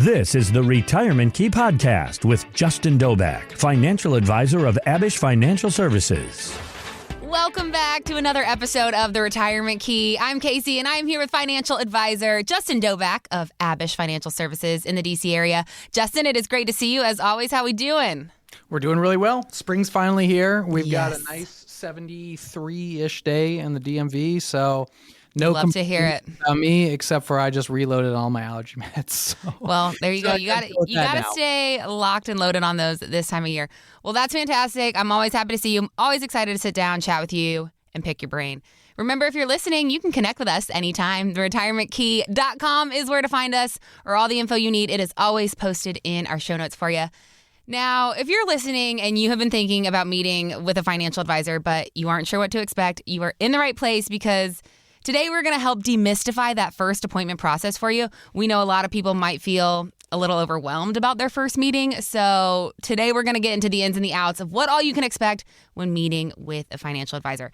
This is the Retirement Key Podcast with Justin Dobak, financial advisor of Abish Financial Services. Welcome back to another episode of the Retirement Key. I'm Casey, and I'm here with financial advisor Justin Dobak of Abish Financial Services in the DC area. Justin, it is great to see you as always. How we doing? We're doing really well. Spring's finally here. We've got Yes. a nice 73-ish day in the DMV, so no Love to hear it. about me, except for I just reloaded all my allergy meds. So. Well, there you So go. I You gotta got deal with you that got to now. stay locked and loaded on those at this time of year. Well, that's fantastic. I'm always happy to see you. I'm always excited to sit down, chat with you, and pick your brain. Remember, if you're listening, you can connect with us anytime. TheRetirementKey.com is where to find us, or all the info you need. It is always posted in our show notes for you. Now, if you're listening and you have been thinking about meeting with a financial advisor, but you aren't sure what to expect, you are in the right place, because today we're going to help demystify that first appointment process for you. We know a lot of people might feel a little overwhelmed about their first meeting. So today we're going to get into the ins and the outs of what all you can expect when meeting with a financial advisor.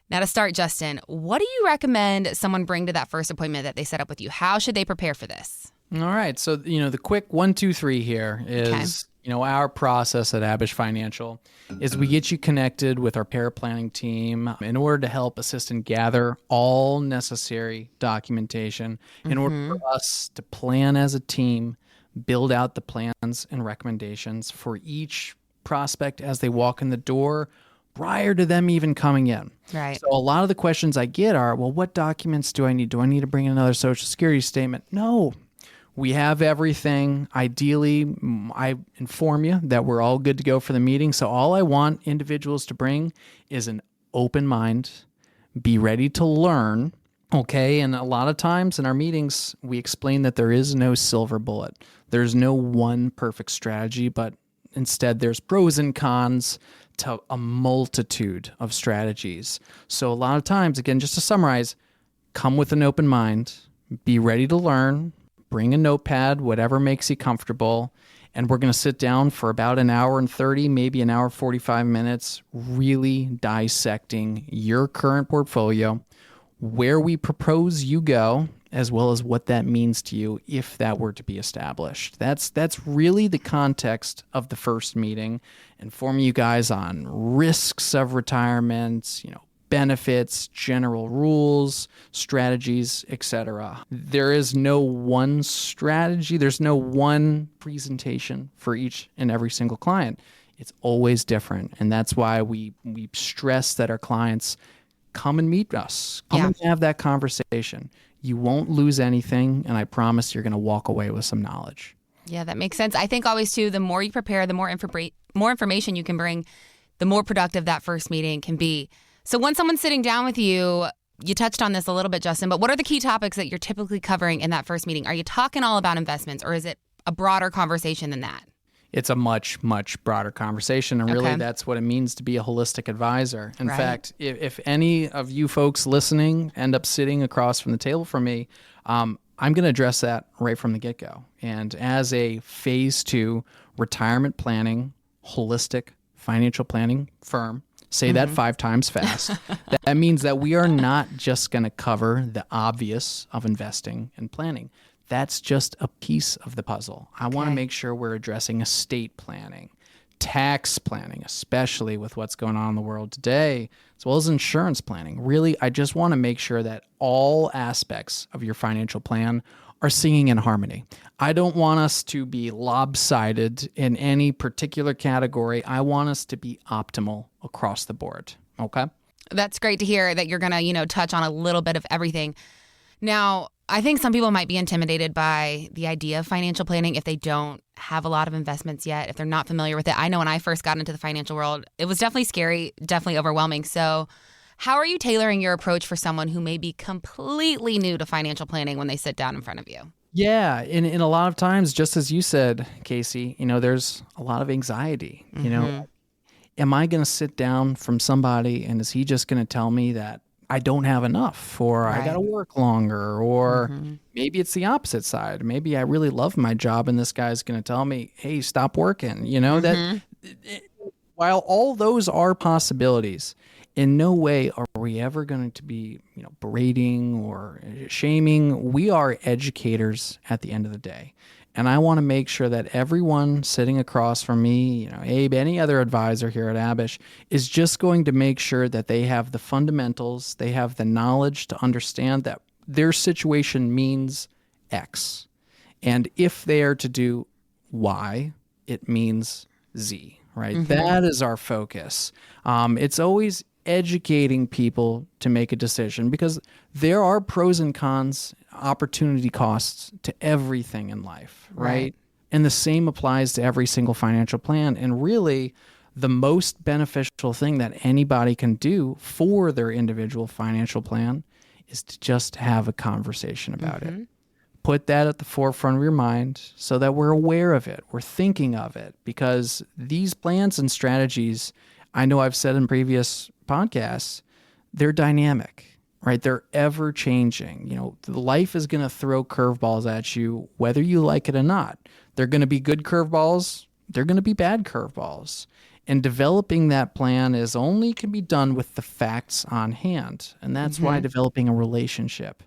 Now, to start, Justin, what do you recommend someone bring to that first appointment that they set up with you? How should they prepare for this? All right. So, the quick 1, 2, 3 here is, our process at Abish Financial is we get you connected with our paraplanning team in order to help assist and gather all necessary documentation in order for us to plan as a team, build out the plans and recommendations for each prospect as they walk in the door prior to them even coming in. Right. So a lot of the questions I get are, well, what documents do I need? Do I need to bring in another Social Security statement? No. We have everything. Ideally, I inform you that we're all good to go for the meeting. So all I want individuals to bring is an open mind, be ready to learn, okay? And a lot of times in our meetings, we explain that there is no silver bullet. There's no one perfect strategy, but instead there's pros and cons to a multitude of strategies. So a lot of times, again, just to summarize, come with an open mind, be ready to learn, bring a notepad, whatever makes you comfortable, and we're going to sit down for about an hour and 30, maybe an hour 45 minutes, really dissecting your current portfolio, where we propose you go, as well as what that means to you if that were to be established. That's really the context of the first meeting, informing you guys on risks of retirement, benefits, general rules, strategies, etc. There is no one strategy. There's no one presentation for each and every single client. It's always different. And that's why we stress that our clients come and meet us. Come and have that conversation. You won't lose anything, and I promise you're going to walk away with some knowledge. Yeah, that makes sense. I think always, too, the more you prepare, the more information you can bring, the more productive that first meeting can be. So when someone's sitting down with you, you touched on this a little bit, Justin, but what are the key topics that you're typically covering in that first meeting? Are you talking all about investments, or is it a broader conversation than that? It's a much, much broader conversation, and really that's what it means to be a holistic advisor. In fact, if any of you folks listening end up sitting across from the table from me, I'm going to address that right from the get-go. And as a phase 2 retirement planning, holistic financial planning firm, say that 5 times fast. That means that we are not just going to cover the obvious of investing and planning. That's just a piece of the puzzle. I want to make sure we're addressing estate planning, tax planning, especially with what's going on in the world today, as well as insurance planning. Really, I just want to make sure that all aspects of your financial plan are singing in harmony. I don't want us to be lopsided in any particular category. I want us to be optimal across the board. Okay? That's great to hear that you're going to, touch on a little bit of everything. Now, I think some people might be intimidated by the idea of financial planning if they don't have a lot of investments yet, if they're not familiar with it. I know when I first got into the financial world, it was definitely scary, definitely overwhelming. So how are you tailoring your approach for someone who may be completely new to financial planning when they sit down in front of you? Yeah, in a lot of times, just as you said, Casey, there's a lot of anxiety. Am I going to sit down from somebody and is he just going to tell me that I don't have enough, or I got to work longer, or maybe it's the opposite side. Maybe I really love my job and this guy's going to tell me, hey, stop working. That while all those are possibilities, in no way are we ever going to be, berating or shaming. We are educators at the end of the day. And I want to make sure that everyone sitting across from me, Abe, any other advisor here at Abish, is just going to make sure that they have the fundamentals, they have the knowledge to understand that their situation means X. And if they are to do Y, it means Z, right? Mm-hmm. That is our focus. It's always educating people to make a decision because there are pros and cons, opportunity costs to everything in life, right? And the same applies to every single financial plan. And really, the most beneficial thing that anybody can do for their individual financial plan is to just have a conversation about it. Put that at the forefront of your mind so that we're aware of it, we're thinking of it, because these plans and strategies, I know I've said in previous podcasts, they're dynamic, right? They're ever changing. Life is going to throw curveballs at you, whether you like it or not. They're going to be good curveballs. They're going to be bad curveballs. And developing that plan can be done with the facts on hand. And that's why developing a relationship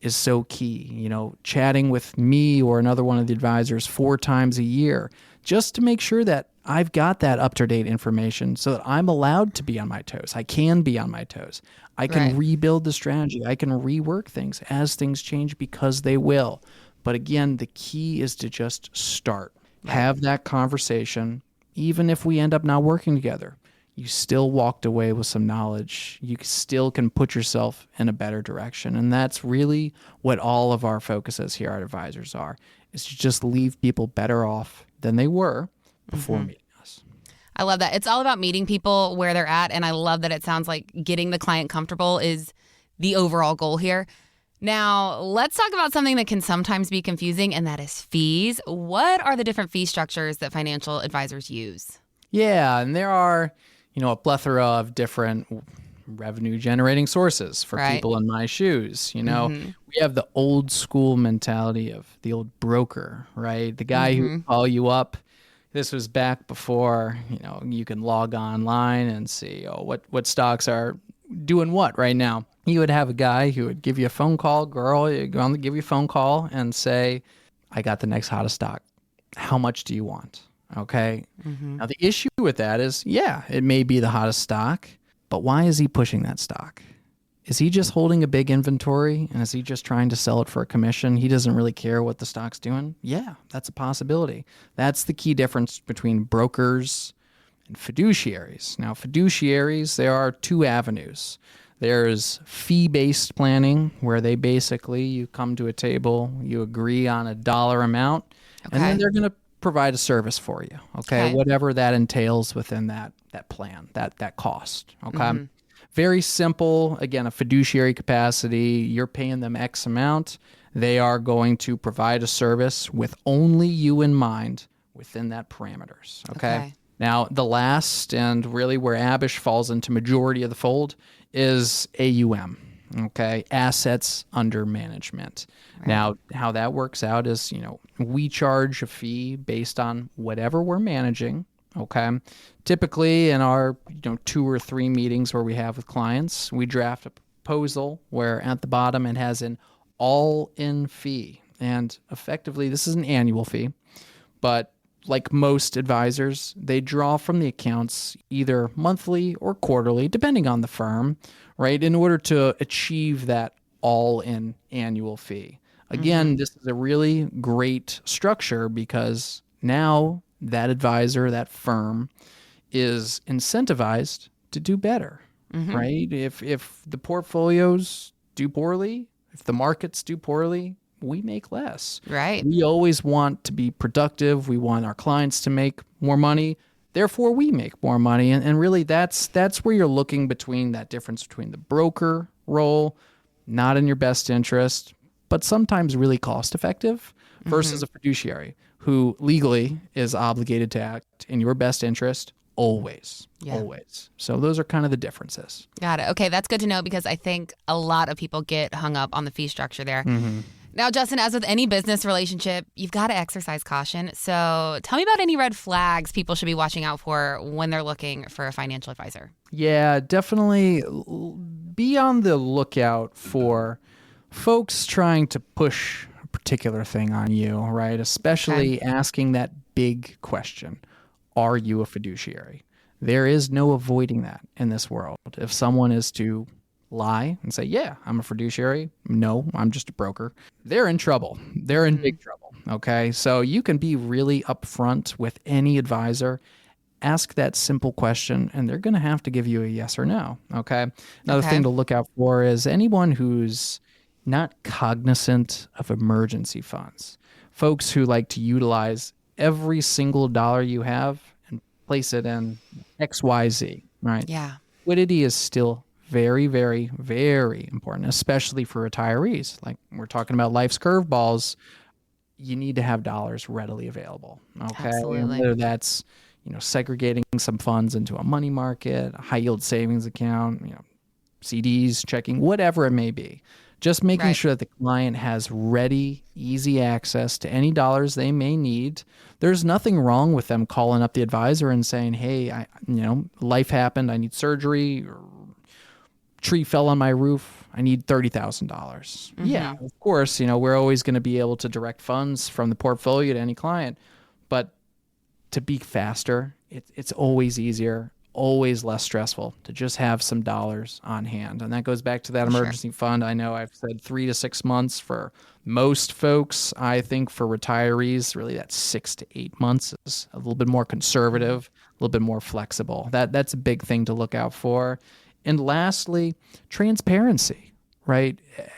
is so key. Chatting with me or another one of the advisors 4 times a year, just to make sure that I've got that up-to-date information so that I'm allowed to be on my toes. I can be on my toes. I can rebuild the strategy. I can rework things as things change, because they will. But again, the key is to just start. Have that conversation. Even if we end up not working together, you still walked away with some knowledge. You still can put yourself in a better direction. And that's really what all of our focuses here at Advisors is to just leave people better off than they were before meeting us. I love that. It's all about meeting people where they're at. And I love that it sounds like getting the client comfortable is the overall goal here. Now, let's talk about something that can sometimes be confusing, and that is fees. What are the different fee structures that financial advisors use? Yeah, and there are, a plethora of different revenue generating sources for people in my shoes. We have the old school mentality of the old broker, right? The guy who would call you up. This was back before, you can log online and see, what stocks are doing what right now. You would have a guy who would give you a phone call, give you a phone call and say, I got the next hottest stock. How much do you want? Okay. Now, the issue with that is, it may be the hottest stock, but why is he pushing that stock? Is he just holding a big inventory, and is he just trying to sell it for a commission? He doesn't really care what the stock's doing? Yeah, that's a possibility. That's the key difference between brokers and fiduciaries. Now, fiduciaries, there are 2 avenues. There's fee-based planning, where you come to a table, you agree on a dollar amount, and then they're going to provide a service for you, okay? Whatever that entails within that plan, that cost, okay? Very simple. Again, a fiduciary capacity, you're paying them X amount. They are going to provide a service with only you in mind within that parameters, okay? Now, the last, and really where Abish falls into majority of the fold, is AUM, okay? Assets under management. Now, how that works out is, we charge a fee based on whatever we're managing, okay? Typically in our, 2 or 3 meetings where we have with clients, we draft a proposal where at the bottom it has an all-in fee. And effectively, this is an annual fee, but like most advisors, they draw from the accounts either monthly or quarterly, depending on the firm, right, in order to achieve that all-in annual fee. Again, this is a really great structure because now that advisor, that firm, is incentivized to do better, right? If the portfolios do poorly, if the markets do poorly, we make less. Right. We always want to be productive. We want our clients to make more money. Therefore, we make more money. And really, that's where you're looking between that difference between the broker role, not in your best interest, but sometimes really cost effective, versus a fiduciary who legally is obligated to act in your best interest always. Always. So those are kind of the differences. Got it. Okay, that's good to know because I think a lot of people get hung up on the fee structure there. Now, Justin, as with any business relationship, you've got to exercise caution. So tell me about any red flags people should be watching out for when they're looking for a financial advisor. Yeah, definitely be on the lookout for folks trying to push particular thing on you, right? Especially asking that big question. Are you a fiduciary? There is no avoiding that in this world. If someone is to lie and say, yeah, I'm a fiduciary. No, I'm just a broker. They're in trouble. They're in big trouble. Okay. So you can be really upfront with any advisor. Ask that simple question, and they're going to have to give you a yes or no. Okay. Another thing to look out for is anyone who's not cognizant of emergency funds. Folks who like to utilize every single dollar you have and place it in XYZ, right? Yeah. Liquidity is still very, very, very important, especially for retirees. Like we're talking about life's curveballs, you need to have dollars readily available. Okay. Absolutely. And whether that's, segregating some funds into a money market, a high yield savings account, CDs, checking, whatever it may be. Just making sure that the client has ready, easy access to any dollars they may need. There's nothing wrong with them calling up the advisor and saying, hey, life happened. I need surgery, or tree fell on my roof. I need $30,000. Yeah, of course, we're always going to be able to direct funds from the portfolio to any client. But to be faster, it's always easier, always less stressful to just have some dollars on hand. And that goes back to that emergency fund. I know I've said 3 to 6 months for most folks. I think for retirees, really that's 6 to 8 months is a little bit more conservative, a little bit more flexible. That's a big thing to look out for. And lastly, transparency, right?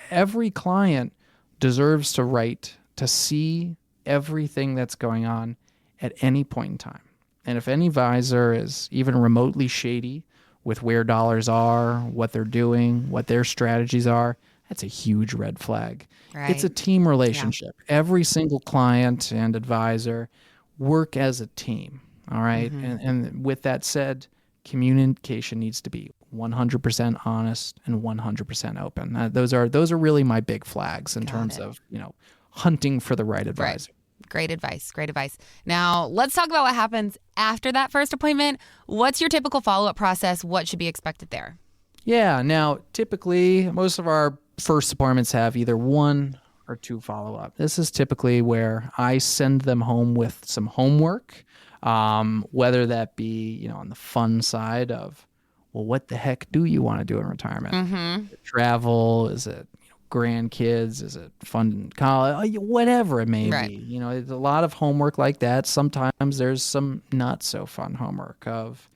Every client deserves to see everything that's going on at any point in time. And if any advisor is even remotely shady with where dollars are, what they're doing, what their strategies are, that's a huge red flag. Right. It's a team relationship. Yeah. Every single client and advisor work as a team. All right. And with that said, communication needs to be 100% honest and 100% open. Those are really my big flags in terms of, hunting for the right advisor. Right. Great advice. Great advice. Now, let's talk about what happens after that first appointment. What's your typical follow-up process? What should be expected there? Yeah. Now, typically, most of our first appointments have either 1 or 2 follow-up. This is typically where I send them home with some homework, whether that be, on the fun side of, well, what the heck do you want to do in retirement? Is it travel? Is it grandkids? Is it fun in college? Whatever it may be. There's a lot of homework like that. Sometimes there's some not so fun homework of,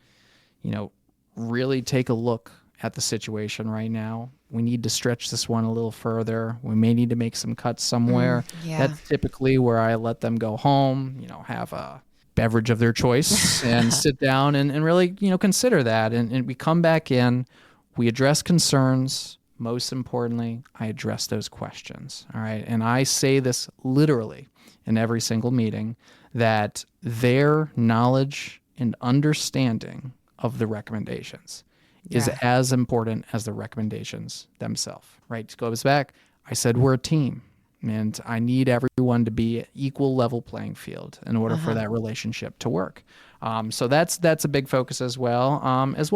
really take a look at the situation right now. We need to stretch this one a little further. We may need to make some cuts somewhere. That's typically where I let them go home, have a beverage of their choice and sit down and really, consider that. And we come back in, we address concerns. Most importantly, I address those questions. All right. And I say this literally in every single meeting, that their knowledge and understanding of the recommendations is as important as the recommendations themselves, right? It goes back. I said, we're a team, and I need everyone to be an equal level playing field in order for that relationship to work. So that's a big focus as well as,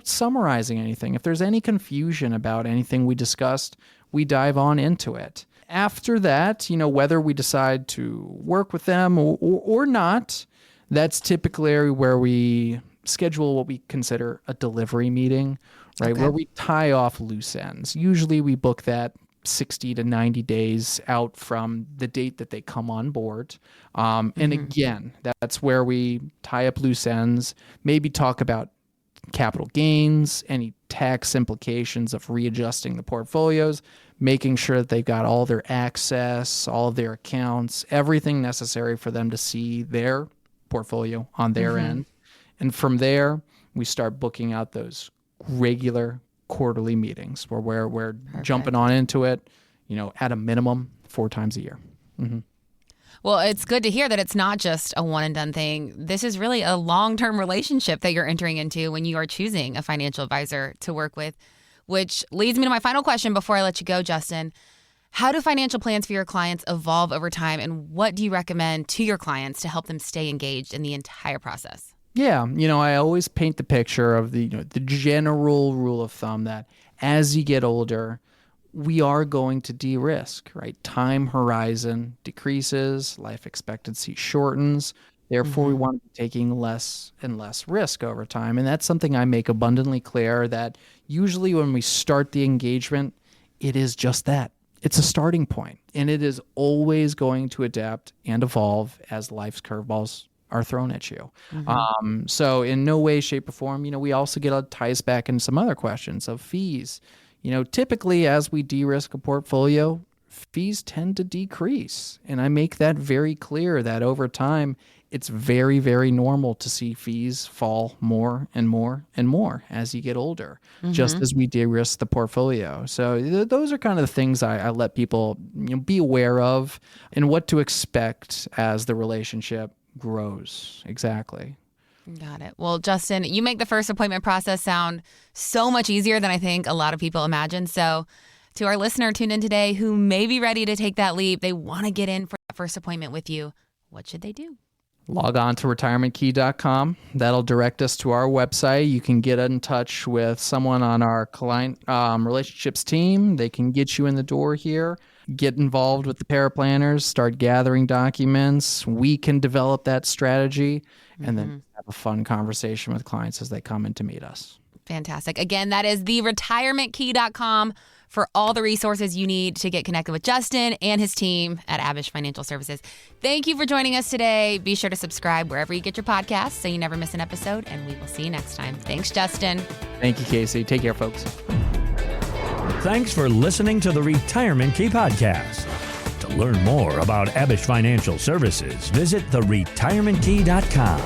summarizing anything. If there's any confusion about anything we discussed, we dive on into it. After that, whether we decide to work with them or not, that's typically where we schedule what we consider a delivery meeting, right? Where we tie off loose ends. Usually we book that 60 to 90 days out from the date that they come on board. And again, that's where we tie up loose ends, maybe talk about capital gains, any tax implications of readjusting the portfolios, making sure that they've got all their access, all of their accounts, everything necessary for them to see their portfolio on their end. And from there, we start booking out those regular quarterly meetings where we're jumping on into it, at a minimum 4 times a year. Well, it's good to hear that it's not just a one and done thing. This is really a long-term relationship that you're entering into when you are choosing a financial advisor to work with, which leads me to my final question before I let you go, Justin. How do financial plans for your clients evolve over time, and what do you recommend to your clients to help them stay engaged in the entire process? Yeah, I always paint the picture of the general rule of thumb that as you get older, we are going to de-risk, right? Time horizon decreases, life expectancy shortens. Therefore, we want to be taking less and less risk over time. And that's something I make abundantly clear, that usually when we start the engagement, it is just that. It's a starting point, and it is always going to adapt and evolve as life's curveballs are thrown at you. So in no way, shape, or form, we also get ties back into some other questions of fees. Typically as we de-risk a portfolio, fees tend to decrease. And I make that very clear that over time, it's very, very normal to see fees fall more and more and more as you get older, just as we de-risk the portfolio. So those are kind of the things I let people be aware of and what to expect as the relationship grows. Exactly. Got it. Well, Justin, you make the first appointment process sound so much easier than I think a lot of people imagine. So to our listener tuned in today who may be ready to take that leap, they want to get in for that first appointment with you, what should they do? Log on to retirementkey.com. That'll direct us to our website. You can get in touch with someone on our client relationships team. They can get you in the door here. Get involved with the paraplanners, start gathering documents. We can develop that strategy and then have a fun conversation with clients as they come in to meet us. Fantastic. Again, that is theretirementkey.com for all the resources you need to get connected with Justin and his team at Abish Financial Services. Thank you for joining us today. Be sure to subscribe wherever you get your podcasts so you never miss an episode, and we will see you next time. Thanks, Justin. Thank you, Casey. Take care, folks. Thanks for listening to the Retirement Key Podcast. To learn more about Abish Financial Services, visit theretirementkey.com.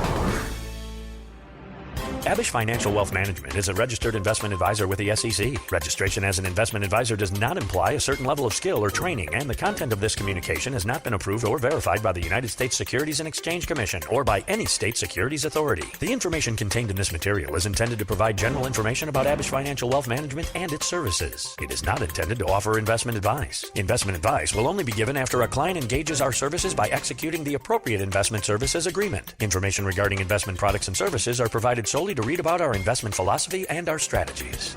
Abish Financial Wealth Management is a registered investment advisor with the SEC. Registration as an investment advisor does not imply a certain level of skill or training, and the content of this communication has not been approved or verified by the United States Securities and Exchange Commission or by any state securities authority. The information contained in this material is intended to provide general information about Abish Financial Wealth Management and its services. It is not intended to offer investment advice. Investment advice will only be given after a client engages our services by executing the appropriate investment services agreement. Information regarding investment products and services are provided solely to read about our investment philosophy and our strategies.